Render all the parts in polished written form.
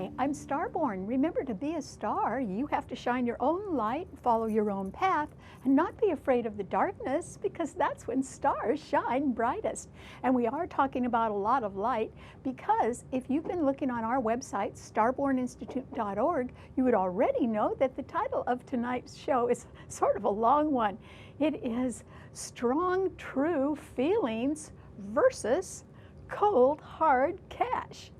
Hi, I'm Starborn. Remember, to be a star, you have to shine your own light, follow your own path, and not be afraid of the darkness, because that's when stars shine brightest. And we are talking about a lot of light, because if you've been looking on our website, starborninstitute.org, you would already know that the title of tonight's show is sort of a long one. It is Strong, True Feelings versus Cold, Hard Cash.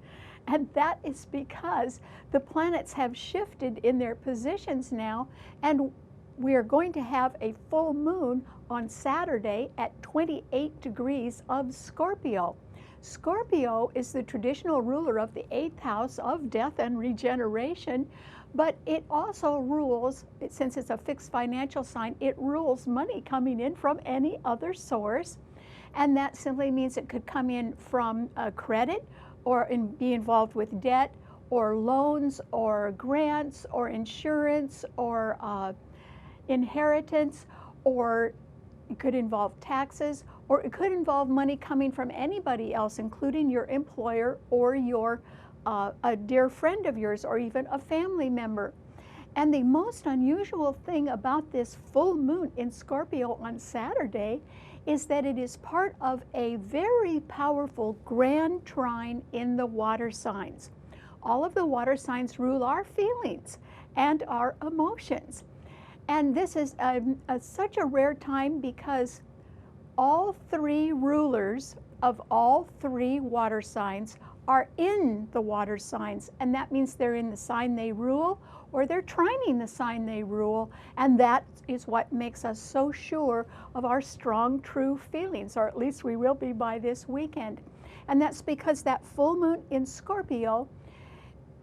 And that is because the planets have shifted in their positions now, and we are going to have a full moon on Saturday at 28 degrees of Scorpio. Scorpio is the traditional ruler of the 8th house of death and regeneration, but it also rules, since it's a fixed financial sign, it rules money coming in from any other source. And that simply means it could come in from credit, or be involved with debt, or loans, or grants, or insurance, or inheritance, or it could involve taxes, or it could involve money coming from anybody else, including your employer or a dear friend of yours, or even a family member. And the most unusual thing about this full moon in Scorpio on Saturday is that it is part of a very powerful grand trine in the water signs. All of the water signs rule our feelings and our emotions. And this is such a rare time, because all three rulers of all three water signs are in the water signs, and that means they're in the sign they rule, or they're trining the sign they rule, and that is what makes us so sure of our strong, true feelings, or at least we will be by this weekend. And that's because that full moon in Scorpio,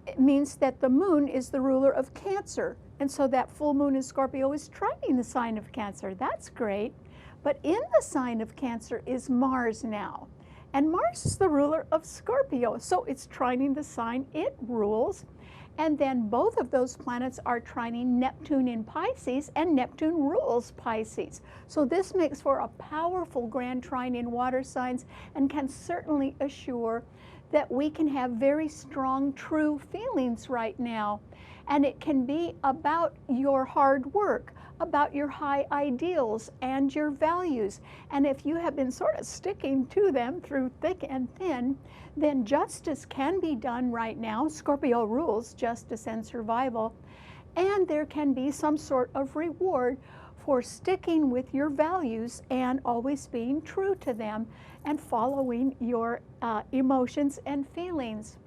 it means that the moon is the ruler of Cancer, and so that full moon in Scorpio is trining the sign of Cancer. That's great. But in the sign of Cancer is Mars now, and Mars is the ruler of Scorpio, so it's trining the sign it rules. And then both of those planets are trining Neptune in Pisces, and Neptune rules Pisces. So this makes for a powerful grand trine in water signs, and can certainly assure that we can have very strong, true feelings right now. And it can be about your hard work, about your high ideals and your values. And if you have been sort of sticking to them through thick and thin, then justice can be done right now. Scorpio rules justice and survival. And there can be some sort of reward for sticking with your values and always being true to them and following your emotions and feelings.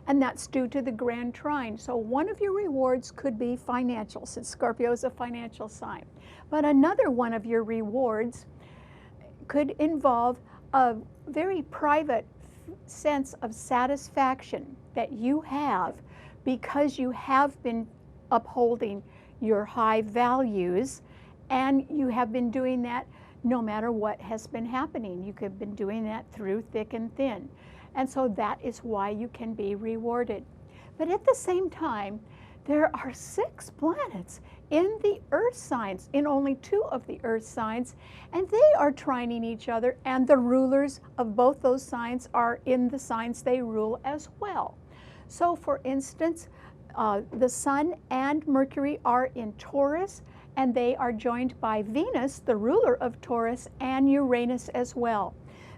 And that's due to the grand trine. So one of your rewards could be financial, since Scorpio is a financial sign. But another one of your rewards could involve a very private sense of satisfaction that you have because you have been upholding your high values, and you have been doing that no matter what has been happening. You could have been doing that through thick and thin. And so that is why you can be rewarded. But at the same time, there are 6 planets in the earth signs, in only 2 of the earth signs, and they are trining each other, and the rulers of both those signs are in the signs they rule as well. So for instance, the Sun and Mercury are in Taurus, and they are joined by Venus, the ruler of Taurus, and Uranus as well.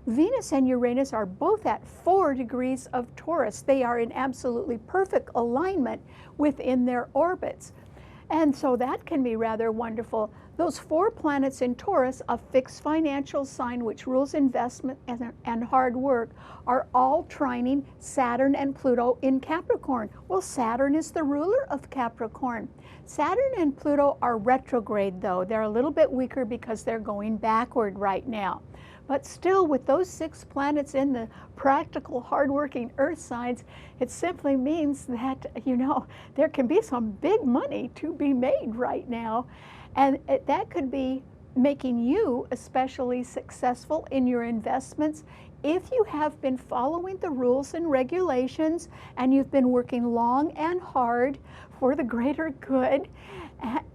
Venus and Uranus are both at 4 degrees of Taurus. They are in absolutely perfect alignment within their orbits. And so that can be rather wonderful. Those 4 planets in Taurus, a fixed financial sign which rules investment and hard work, are all trining Saturn and Pluto in Capricorn. Well, Saturn is the ruler of Capricorn. Saturn and Pluto are retrograde, though. They're a little bit weaker because they're going backward right now. But still, with those 6 planets in the practical, hardworking earth signs, it simply means that, you know, there can be some big money to be made right now. And that could be making you especially successful in your investments if you have been following the rules and regulations, and you've been working long and hard for the greater good,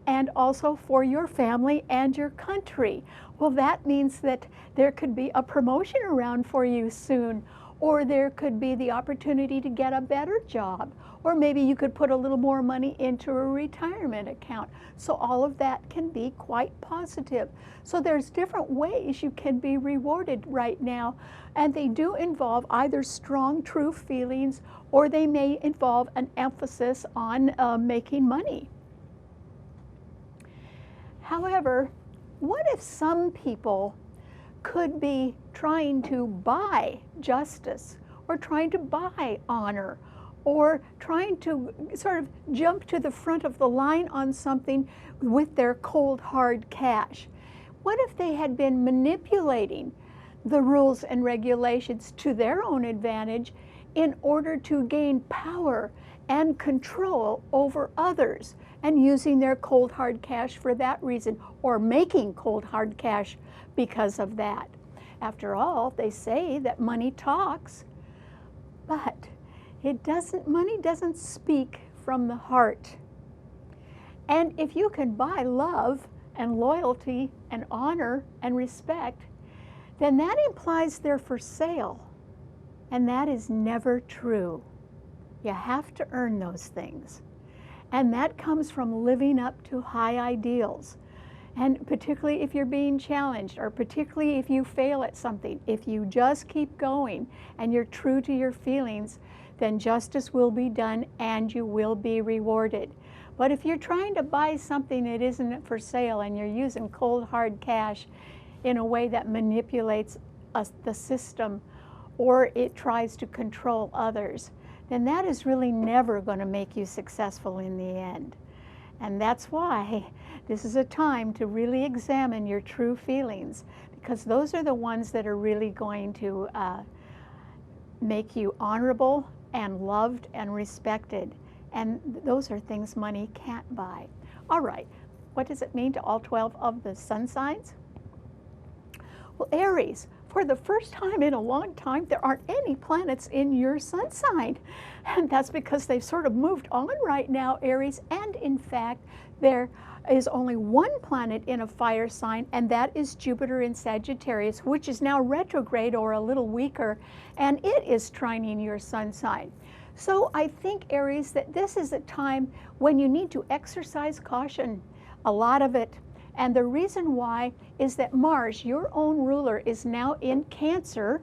and also for your family and your country. Well, that means that there could be a promotion around for you soon, or there could be the opportunity to get a better job, or maybe you could put a little more money into a retirement account. So all of that can be quite positive. So there's different ways you can be rewarded right now, and they do involve either strong, true feelings, or they may involve an emphasis on making money. However, what if some people could be trying to buy justice, or trying to buy honor, or trying to sort of jump to the front of the line on something with their cold, hard cash? What if they had been manipulating the rules and regulations to their own advantage in order to gain power and control over others, and using their cold hard cash for that reason, or making cold hard cash because of that? After all, they say that money talks, but money doesn't speak from the heart. And if you can buy love and loyalty and honor and respect, then that implies they're for sale. And that is never true. You have to earn those things. And that comes from living up to high ideals. And particularly if you're being challenged, or particularly if you fail at something, if you just keep going and you're true to your feelings, then justice will be done and you will be rewarded. But if you're trying to buy something that isn't for sale, and you're using cold hard cash in a way that manipulates the system, or it tries to control others, then that is really never going to make you successful in the end. And that's why this is a time to really examine your true feelings, because those are the ones that are really going to make you honorable and loved and respected. And those are things money can't buy. All right, what does it mean to all 12 of the sun signs? Well, Aries, for the first time in a long time, there aren't any planets in your sun sign. And that's because they've sort of moved on right now, Aries. And in fact, there is only one planet in a fire sign, and that is Jupiter in Sagittarius, which is now retrograde, or a little weaker, and it is trining your sun sign. So I think, Aries, that this is a time when you need to exercise caution, a lot of it. And the reason why is that Mars, your own ruler, is now in Cancer,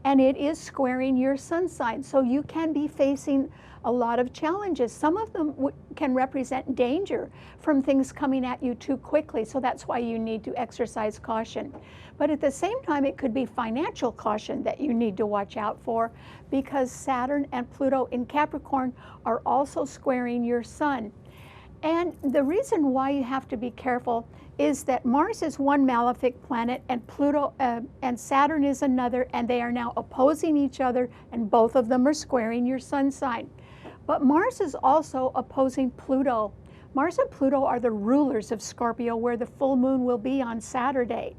and it is squaring your sun sign. So you can be facing a lot of challenges. Some of them can represent danger from things coming at you too quickly. So that's why you need to exercise caution. But at the same time, it could be financial caution that you need to watch out for, because Saturn and Pluto in Capricorn are also squaring your sun. And the reason why you have to be careful is that Mars is one malefic planet, and Pluto and Saturn is another, and they are now opposing each other, and both of them are squaring your sun sign. But Mars is also opposing Pluto. Mars and Pluto are the rulers of Scorpio, where the full moon will be on Saturday.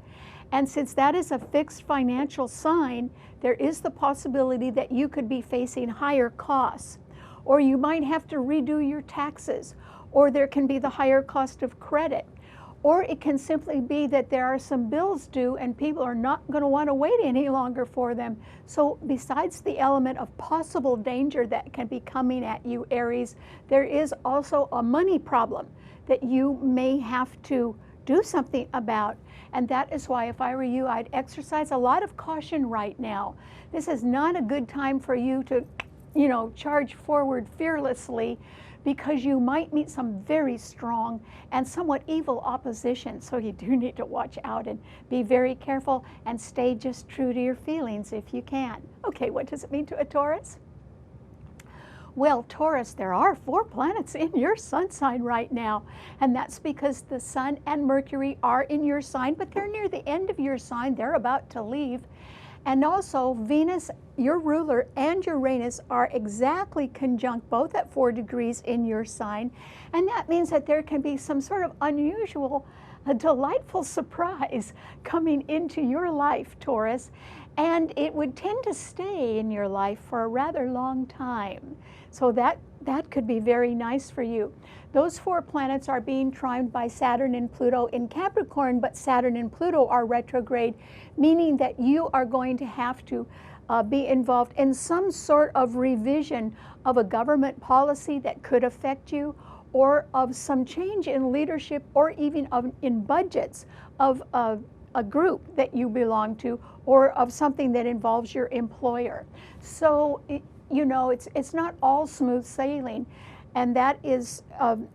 And since that is a fixed financial sign, there is the possibility that you could be facing higher costs, or you might have to redo your taxes, or there can be the higher cost of credit, or it can simply be that there are some bills due and people are not going to want to wait any longer for them. So besides the element of possible danger that can be coming at you, Aries, there is also a money problem that you may have to do something about. And that is why, if I were you, I'd exercise a lot of caution right now. This is not a good time for you to, charge forward fearlessly, because you might meet some very strong and somewhat evil opposition. So you do need to watch out and be very careful and stay just true to your feelings if you can. Okay, what does it mean to a Taurus? Well, Taurus, there are 4 planets in your sun sign right now, and that's because the Sun and Mercury are in your sign, but they're near the end of your sign. They're about to leave. And also Venus, your ruler, and Uranus are exactly conjunct, both at 4 degrees in your sign. And that means that there can be some sort of unusual, a delightful surprise coming into your life, Taurus. and it would tend to stay in your life for a rather long time. So that could be very nice for you. Those 4 planets are being trined by Saturn and Pluto in Capricorn, but Saturn and Pluto are retrograde, meaning that you are going to have to be involved in some sort of revision of a government policy that could affect you, or of some change in leadership, or even in budgets of a group that you belong to, or of something that involves your employer. So, you know, it's not all smooth sailing. And that is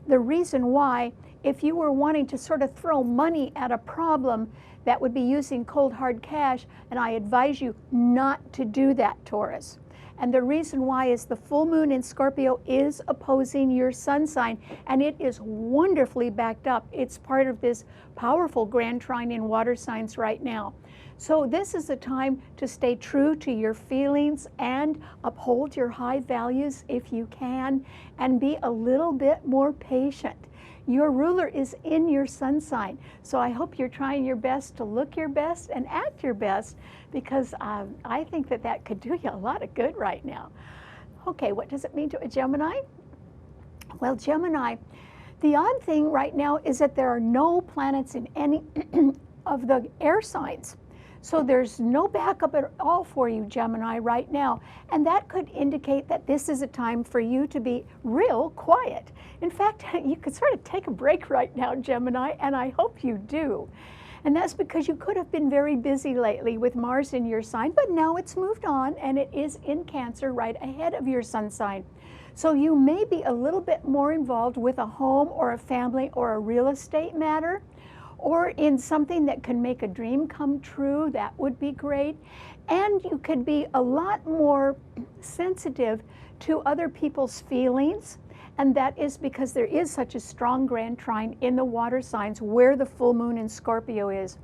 the reason why, if you were wanting to sort of throw money at a problem, that would be using cold hard cash, and I advise you not to do that, Taurus. And the reason why is the full moon in Scorpio is opposing your sun sign, and it is wonderfully backed up. It's part of this powerful grand trine in water signs right now. So this is a time to stay true to your feelings and uphold your high values if you can, and be a little bit more patient. Your ruler is in your sun sign, so I hope you're trying your best to look your best and act your best, because I think that could do you a lot of good right now. Okay, what does it mean to a Gemini? Well, Gemini, the odd thing right now is that there are no planets in any of the air signs. So there's no backup at all for you, Gemini, right now. And that could indicate that this is a time for you to be real quiet. In fact, you could sort of take a break right now, Gemini, and I hope you do. And that's because you could have been very busy lately with Mars in your sign, but now it's moved on and it is in Cancer right ahead of your sun sign. So you may be a little bit more involved with a home or a family or a real estate matter, or in something that can make a dream come true. That would be great. And you could be a lot more sensitive to other people's feelings, and that is because there is such a strong grand trine in the water signs where the full moon in Scorpio is.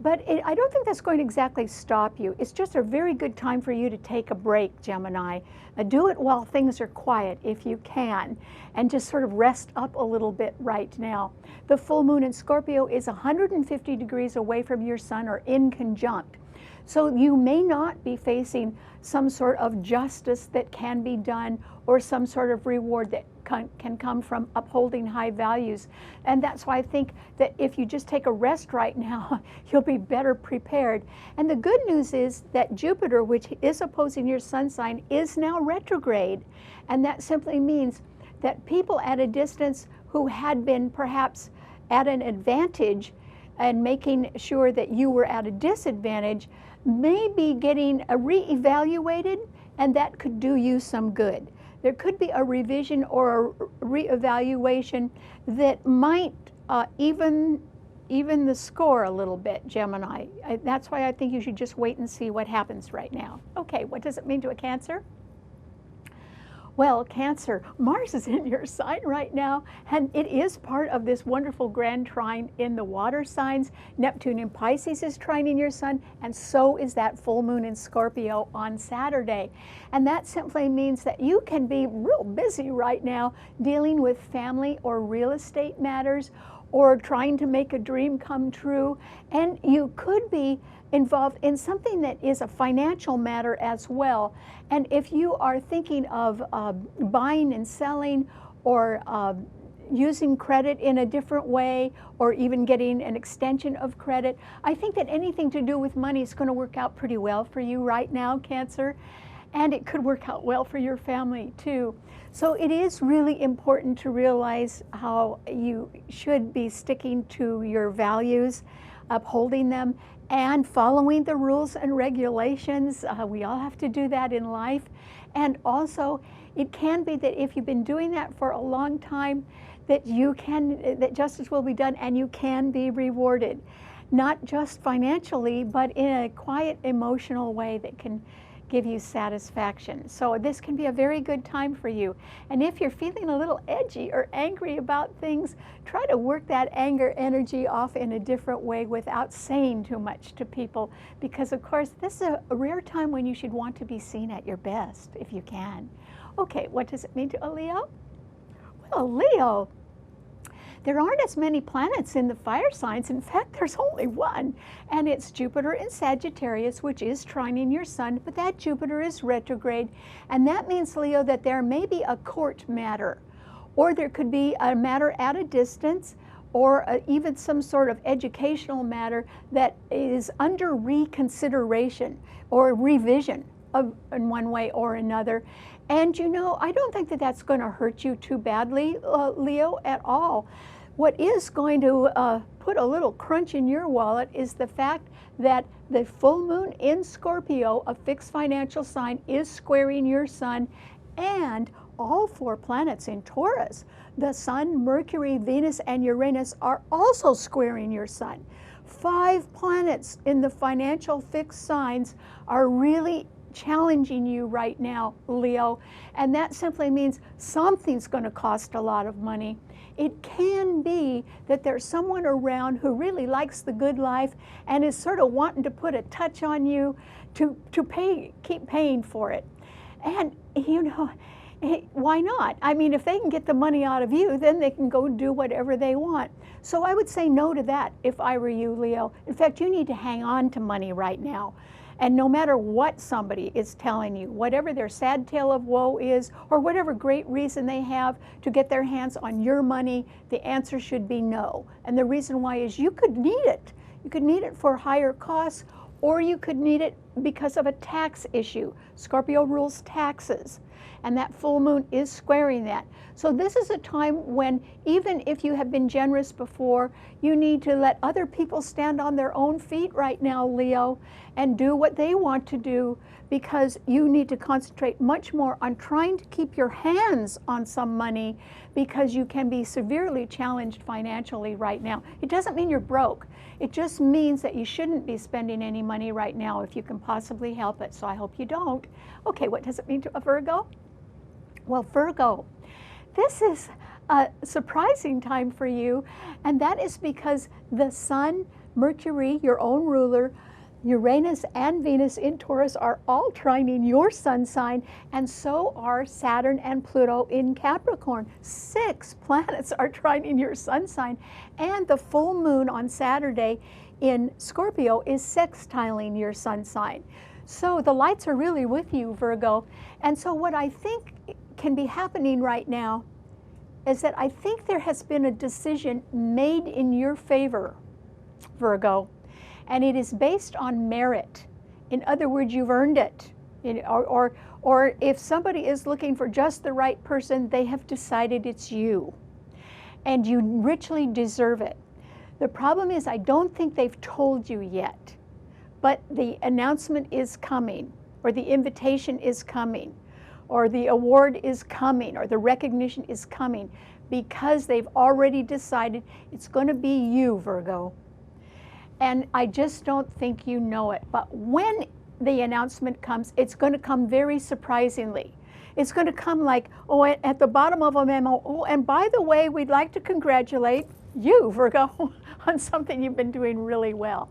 But I don't think that's going to exactly stop you. It's just a very good time for you to take a break, Gemini. Do it while things are quiet if you can, and just sort of rest up a little bit right now. The full moon in Scorpio is 150 degrees away from your sun, or in conjunct. So you may not be facing some sort of justice that can be done, or some sort of reward that can come from upholding high values. And that's why I think that if you just take a rest right now, you'll be better prepared. And the good news is that Jupiter, which is opposing your sun sign, is now retrograde. And that simply means that people at a distance who had been perhaps at an advantage and making sure that you were at a disadvantage may be getting reevaluated, and that could do you some good. There could be a revision or a reevaluation that might even the score a little bit, Gemini. That's why I think you should just wait and see what happens right now. Okay, what does it mean to a Cancer? Well, Cancer, Mars is in your sign right now, and it is part of this wonderful grand trine in the water signs. Neptune in Pisces is trining your sun, and so is that full moon in Scorpio on Saturday. And that simply means that you can be real busy right now dealing with family or real estate matters, or trying to make a dream come true. And you could be involved in something that is a financial matter as well. And if you are thinking of buying and selling, or using credit in a different way, or even getting an extension of credit, I think that anything to do with money is going to work out pretty well for you right now, Cancer. And it could work out well for your family too. So it is really important to realize how you should be sticking to your values, upholding them, and following the rules and regulations. We all have to do that in life. And also, it can be that if you've been doing that for a long time, that that justice will be done and you can be rewarded. Not just financially, but in a quiet, emotional way that can give you satisfaction. So this can be a very good time for you. And if you're feeling a little edgy or angry about things, try to work that anger energy off in a different way without saying too much to people, because of course this is a rare time when you should want to be seen at your best if you can. Okay, what does it mean to a Leo? Well, Leo, There aren't as many planets in the fire signs. In fact, there's only one, and it's Jupiter in Sagittarius, which is trining your sun, but that Jupiter is retrograde, and that means, Leo, that there may be a court matter, or there could be a matter at a distance, or even some sort of educational matter that is under reconsideration or revision in one way or another. And you know, I don't think that that's going to hurt you too badly, Leo, at all. What is going to put a little crunch in your wallet is the fact that the full moon in Scorpio, a fixed financial sign, is squaring your sun, and all 4 planets in Taurus, the Sun, Mercury, Venus, and Uranus, are also squaring your sun. 5 planets in the financial fixed signs are really challenging you right now, Leo, and that simply means something's going to cost a lot of money. It can be that there's someone around who really likes the good life and is sort of wanting to put a touch on you to keep paying for it. And you know, why not? I mean, if they can get the money out of you, then they can go do whatever they want. So I would say no to that if I were you, Leo. In fact, you need to hang on to money right now. And no matter what somebody is telling you, whatever their sad tale of woe is, or whatever great reason they have to get their hands on your money, the answer should be no. And the reason why is you could need it. You could need it for higher costs, or you could need it because of a tax issue. Scorpio rules taxes, and that full moon is squaring that. So this is a time when, even if you have been generous before, you need to let other people stand on their own feet right now, Leo, and do what they want to do, because you need to concentrate much more on trying to keep your hands on some money, because you can be severely challenged financially right now. It doesn't mean you're broke. It just means that you shouldn't be spending any money right now if you can possibly help it. So I hope you don't. Okay, what does it mean to a Virgo? Well, Virgo, this is a surprising time for you, and that is because the Sun, Mercury, your own ruler, Uranus and Venus in Taurus are all trining your sun sign, and so are Saturn and Pluto in Capricorn. 6 planets are trining your sun sign, and the full moon on Saturday in Scorpio is sextiling your sun sign. So the lights are really with you, Virgo. And so what I think can be happening right now is that I think there has been a decision made in your favor, Virgo, and it is based on merit. In other words, you've earned it. Or if somebody is looking for just the right person, they have decided it's you, and you richly deserve it. The problem is, I don't think they've told you yet, but the announcement is coming, or the invitation is coming, or the award is coming, or the recognition is coming, because they've already decided it's going to be you, Virgo. And I just don't think you know it. But when the announcement comes, it's going to come very surprisingly. It's going to come like, oh, at the bottom of a memo, oh, and by the way, we'd like to congratulate you, Virgo, on something you've been doing really well.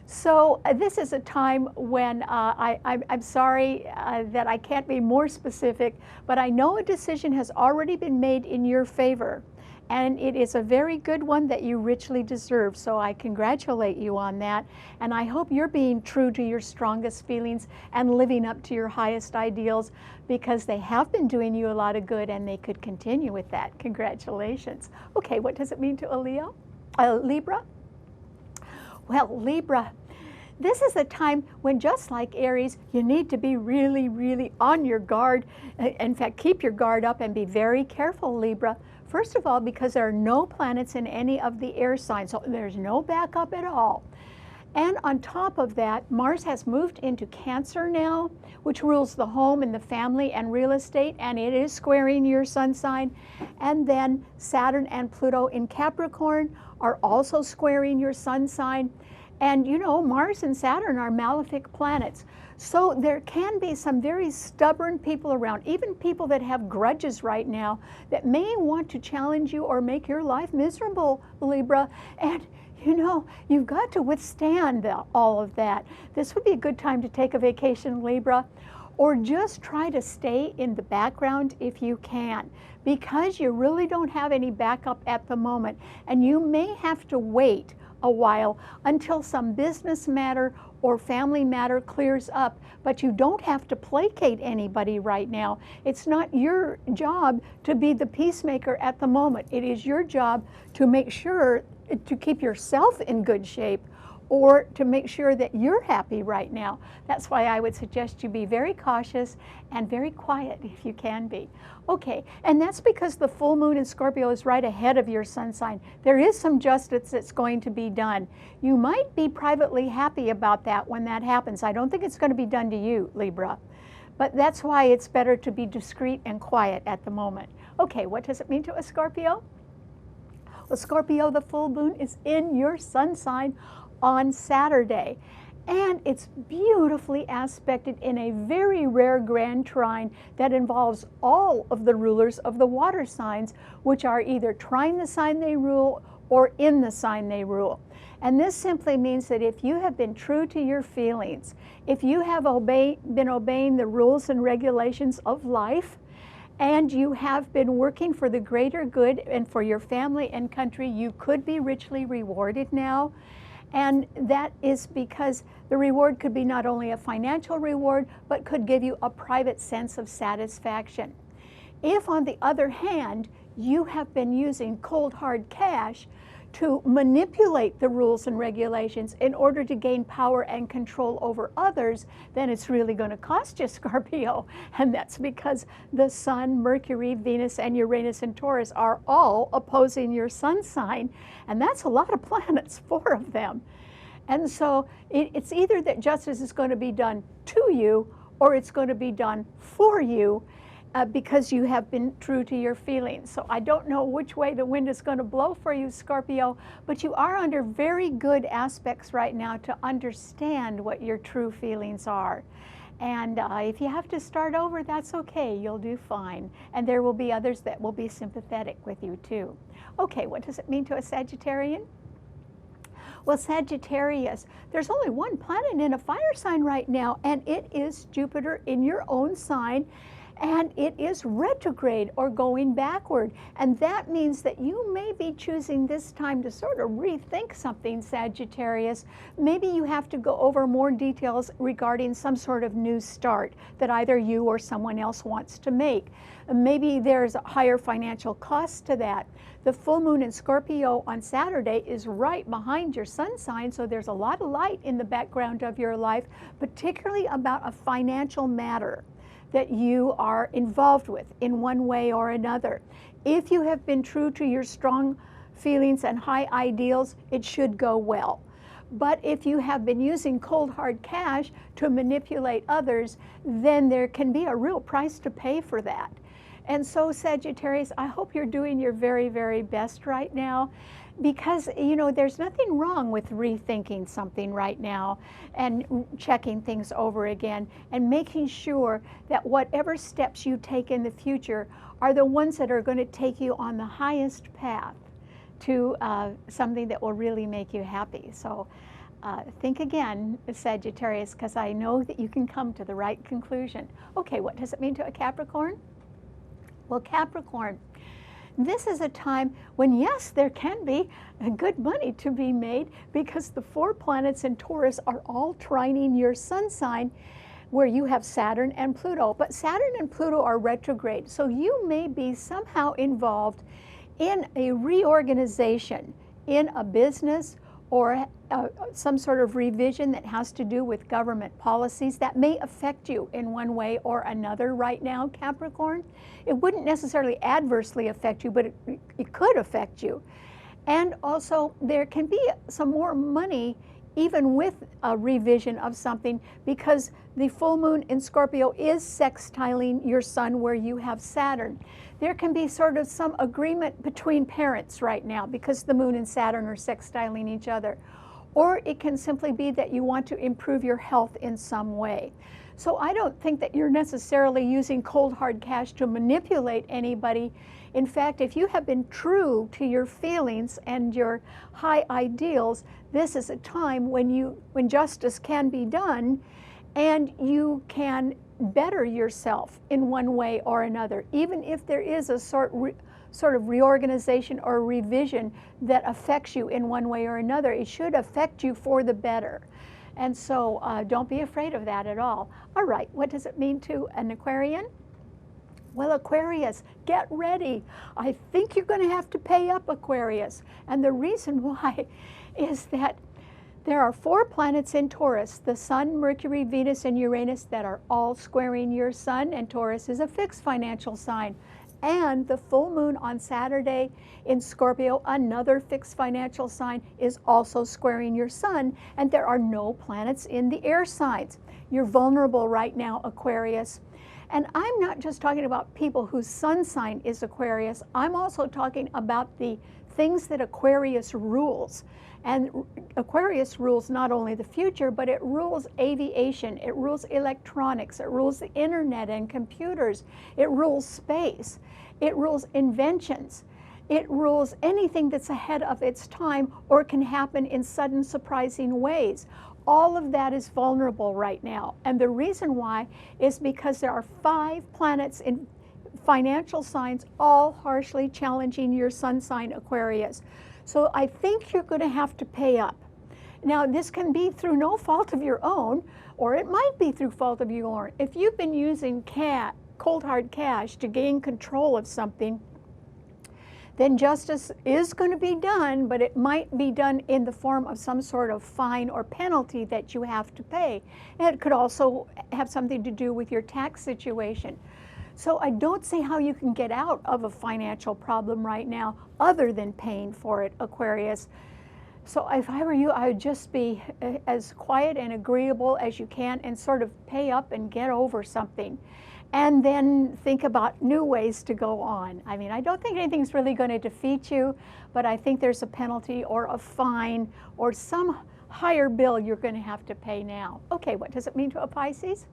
So this is a time when I'm sorry that I can't be more specific, but I know a decision has already been made in your favor, and it is a very good one that you richly deserve. So I congratulate you on that, and I hope you're being true to your strongest feelings and living up to your highest ideals, because they have been doing you a lot of good, and they could continue with that. Congratulations. Okay, what does it mean to a Libra? Well, Libra, this is a time when, just like Aries, you need to be really, really on your guard. In fact, keep your guard up and be very careful, Libra. First of all, because there are no planets in any of the air signs, so there's no backup at all. And on top of that, Mars has moved into Cancer now, which rules the home and the family and real estate, and it is squaring your sun sign. And then Saturn and Pluto in Capricorn are also squaring your sun sign. And you know, Mars and Saturn are malefic planets. So there can be some very stubborn people around, even people that have grudges right now, that may want to challenge you or make your life miserable, Libra. And you know, you've got to withstand all of that. This would be a good time to take a vacation, Libra. or just try to stay in the background if you can, because you really don't have any backup at the moment, and you may have to wait a while until some business matter or family matter clears up. But you don't have to placate anybody right now. It's not your job to be the peacemaker at the moment. It is your job to make sure to keep yourself in good shape, or to make sure that you're happy right now. That's why I would suggest you be very cautious and very quiet if you can be. Okay, and that's because the full moon in Scorpio is right ahead of your sun sign. There is some justice that's going to be done. You might be privately happy about that when that happens. I don't think it's going to be done to you, Libra. But that's why it's better to be discreet and quiet at the moment. Okay, what does it mean to a Scorpio? Well, Scorpio, the full moon is in your sun sign on Saturday, and it's beautifully aspected in a very rare grand trine that involves all of the rulers of the water signs, which are either trine the sign they rule or in the sign they rule. And this simply means that if you have been true to your feelings, if you have been obeying the rules and regulations of life, and you have been working for the greater good and for your family and country, you could be richly rewarded now. And that is because the reward could be not only a financial reward, but could give you a private sense of satisfaction. If, on the other hand, you have been using cold hard cash to manipulate the rules and regulations in order to gain power and control over others, then it's really going to cost you, Scorpio. And that's because the Sun, Mercury, Venus, and Uranus and Taurus are all opposing your sun sign. And that's a lot of planets, 4 of them. And so it's either that justice is going to be done to you, or it's going to be done for you, because you have been true to your feelings. So I don't know which way the wind is going to blow for you, Scorpio, but you are under very good aspects right now to understand what your true feelings are. And if you have to start over, that's okay. You'll do fine. And there will be others that will be sympathetic with you too. Okay, what does it mean to a Sagittarian? Well, Sagittarius, there's only one planet in a fire sign right now, and it is Jupiter in your own sign. And it is retrograde, or going backward. And that means that you may be choosing this time to sort of rethink something, Sagittarius. Maybe you have to go over more details regarding some sort of new start that either you or someone else wants to make. Maybe there's a higher financial cost to that. The full moon in Scorpio on Saturday is right behind your sun sign, so there's a lot of light in the background of your life, particularly about a financial matter that you are involved with in one way or another. If you have been true to your strong feelings and high ideals, it should go well. But if you have been using cold hard cash to manipulate others, then there can be a real price to pay for that. And so, Sagittarius, I hope you're doing your very, very best right now, because, you know, there's nothing wrong with rethinking something right now and checking things over again and making sure that whatever steps you take in the future are the ones that are going to take you on the highest path to something that will really make you happy. So think again, Sagittarius, because I know that you can come to the right conclusion. Okay, what does it mean to a Capricorn? Well, Capricorn, this is a time when, yes, there can be good money to be made, because the 4 planets in Taurus are all trining your sun sign, where you have Saturn and Pluto. But Saturn and Pluto are retrograde, so you may be somehow involved in a reorganization in a business, or some sort of revision that has to do with government policies that may affect you in one way or another right now, Capricorn. It wouldn't necessarily adversely affect you, but it could affect you. And also, there can be some more money even with a revision of something, because the full moon in Scorpio is sextiling your sun where you have Saturn. There can be sort of some agreement between parents right now because the moon and Saturn are sextiling each other. Or it can simply be that you want to improve your health in some way. So I don't think that you're necessarily using cold hard cash to manipulate anybody. In fact, if you have been true to your feelings and your high ideals, this is a time when justice can be done, and you can better yourself in one way or another, even if there is a sort of reorganization or revision that affects you in one way or another. It should affect you for the better. And so don't be afraid of that at all. All right, what does it mean to an Aquarian? Well, Aquarius, get ready. I think you're going to have to pay up, Aquarius. And the reason why is that there are 4 planets in Taurus, the Sun, Mercury, Venus, and Uranus, that are all squaring your Sun, and Taurus is a fixed financial sign. And the full moon on Saturday in Scorpio, another fixed financial sign, is also squaring your Sun, and there are no planets in the air signs. You're vulnerable right now, Aquarius. And I'm not just talking about people whose sun sign is Aquarius, I'm also talking about the things that Aquarius rules. And Aquarius rules not only the future, but it rules aviation, it rules electronics, it rules the internet and computers, it rules space, it rules inventions, it rules anything that's ahead of its time or can happen in sudden surprising ways. All of that is vulnerable right now. And the reason why is because there are 5 planets in financial signs, all harshly challenging your sun sign, Aquarius. So I think you're going to have to pay up. Now, this can be through no fault of your own, or it might be through fault of your own. If you've been using cold hard cash to gain control of something, then justice is going to be done, but it might be done in the form of some sort of fine or penalty that you have to pay. And it could also have something to do with your tax situation. So I don't see how you can get out of a financial problem right now other than paying for it, Aquarius. So if I were you, I would just be as quiet and agreeable as you can and sort of pay up and get over something. And then think about new ways to go on. I mean, I don't think anything's really going to defeat you, but I think there's a penalty or a fine or some higher bill you're going to have to pay now. Okay, what does it mean to a Pisces?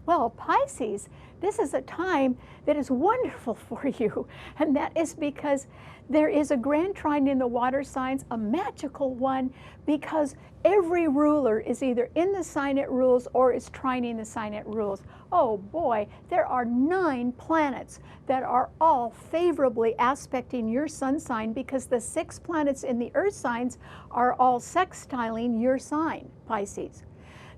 Well, Pisces, this is a time that is wonderful for you, and that is because there is a grand trine in the water signs, a magical one, because every ruler is either in the sign it rules or is trining the sign it rules. Oh boy, there are 9 planets that are all favorably aspecting your sun sign because the 6 planets in the earth signs are all sextiling your sign, Pisces.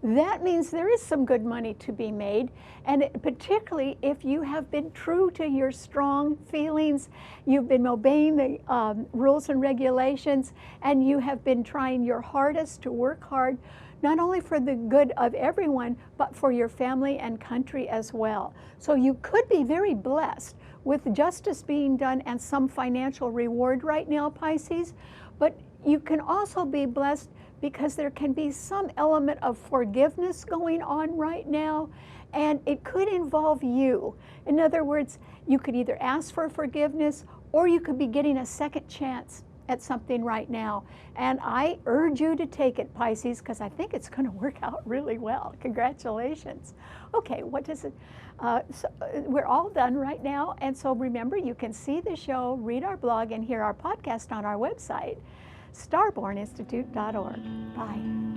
That means there is some good money to be made, and particularly if you have been true to your strong feelings, you've been obeying the rules and regulations, and you have been trying your hardest to work hard, not only for the good of everyone, but for your family and country as well. So you could be very blessed with justice being done and some financial reward right now, Pisces, but you can also be blessed because there can be some element of forgiveness going on right now, and it could involve you. In other words, you could either ask for forgiveness or you could be getting a second chance at something right now. And I urge you to take it, Pisces, because I think it's going to work out really well. Congratulations. Okay, what does it, we're all done right now, and so remember, you can see the show, read our blog, and hear our podcast on our website, starborninstitute.org. Bye.